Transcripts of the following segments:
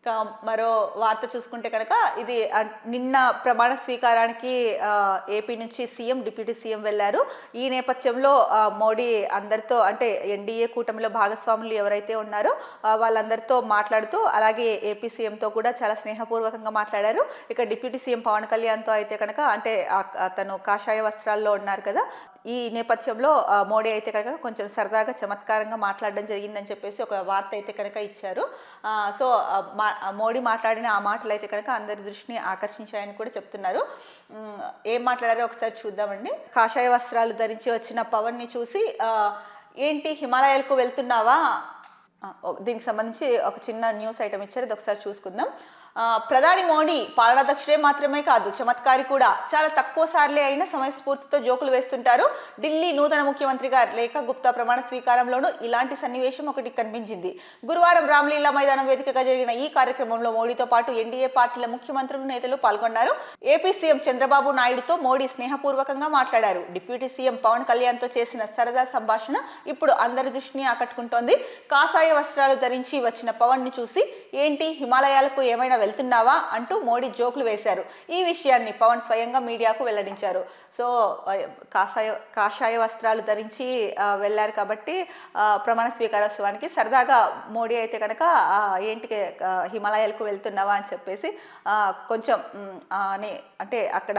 ఇక మరో వార్త చూసుకుంటే కనుక ఇది నిన్న ప్రమాణ స్వీకారానికి ఏపీ నుంచి సీఎం డిప్యూటీ సీఎం వెళ్ళారు. ఈ నేపథ్యంలో మోడీ అందరితో అంటే ఎన్డీఏ కూటమిలో భాగస్వాములు ఎవరైతే ఉన్నారో వాళ్ళందరితో మాట్లాడుతూ అలాగే ఏపీ సీఎంతో కూడా చాలా స్నేహపూర్వకంగా మాట్లాడారు. ఇక డిప్యూటీ సీఎం పవన్ కళ్యాణ్తో అయితే కనుక అంటే తను కాషాయ వస్త్రాల్లో ఉన్నారు కదా, ఈ నేపథ్యంలో మోడీ అయితే కనుక కొంచెం సరదాగా చమత్కారంగా మాట్లాడడం జరిగిందని చెప్పేసి ఒక వార్త అయితే కనుక ఇచ్చారు. సో మోడీ మాట్లాడిన ఆ మాటలు అయితే కనుక అందరి దృష్టిని ఆకర్షించాయని కూడా చెప్తున్నారు. ఏం మాట్లాడారో ఒకసారి చూద్దామండి. కాషాయ వస్త్రాలు ధరించి వచ్చిన పవన్ని చూసి ఏంటి హిమాలయాలకు వెళ్తున్నావా, దీనికి సంబంధించి ఒక చిన్న న్యూస్ ఐటమ్ ఇచ్చారు, ఇది ఒకసారి చూసుకుందాం. ప్రధాని మోడీ పాలనాధ్యక్షుడే మాత్రమే కాదు చమత్కారి కూడా. చాలా తక్కువ సార్లే అయినా సమయస్ఫూర్తితో జోకులు వేస్తుంటారు. ఢిల్లీ నూతన ముఖ్యమంత్రిగా రేఖా గుప్తా ప్రమాణ స్వీకారంలోనూ ఇలాంటి సన్నివేశం ఒకటి కనిపించింది. గురువారం రామ్లీలా మైదానం వేదికగా జరిగిన ఈ కార్యక్రమంలో మోడీతో పాటు ఎన్డీఏ పార్టీల ముఖ్యమంత్రులు నేతలు పాల్గొన్నారు. ఏపీ సీఎం చంద్రబాబు నాయుడుతో మోడీ స్నేహపూర్వకంగా మాట్లాడారు. డిప్యూటీ సీఎం పవన్ కళ్యాణ్తో చేసిన సరదా సంభాషణ ఇప్పుడు అందరి దృష్టిని ఆకట్టుకుంటోంది. కాషాయ వస్త్రాలు ధరించి వచ్చిన పవన్ ని చూసి ఏంటి హిమాలయాలకు ఏమైనా వెళ్తున్నావా అంటూ మోడీ జోకులు వేశారు. ఈ విషయాన్ని పవన్ స్వయంగా మీడియాకు వెల్లడించారు. సో కాషాయ వస్త్రాలు ధరించి వెళ్ళారు కాబట్టి ప్రమాణ స్వీకారోత్సవానికి సరదాగా మోడీ అయితే కనుక ఏంటి హిమాలయాలకు వెళ్తున్నావా అని చెప్పేసి కొంచెం అంటే అక్కడ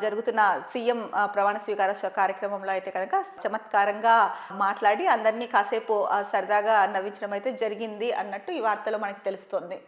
జరుగుతున్న సీఎం ప్రమాణ స్వీకారోత్సవ కార్యక్రమంలో అయితే కనుక చమత్కారంగా మాట్లాడి అందరినీ కాసేపు సరదాగా నవ్వించడం అయితే జరిగింది అన్నట్టు ఈ వార్తలో మనకి తెలుస్తోంది.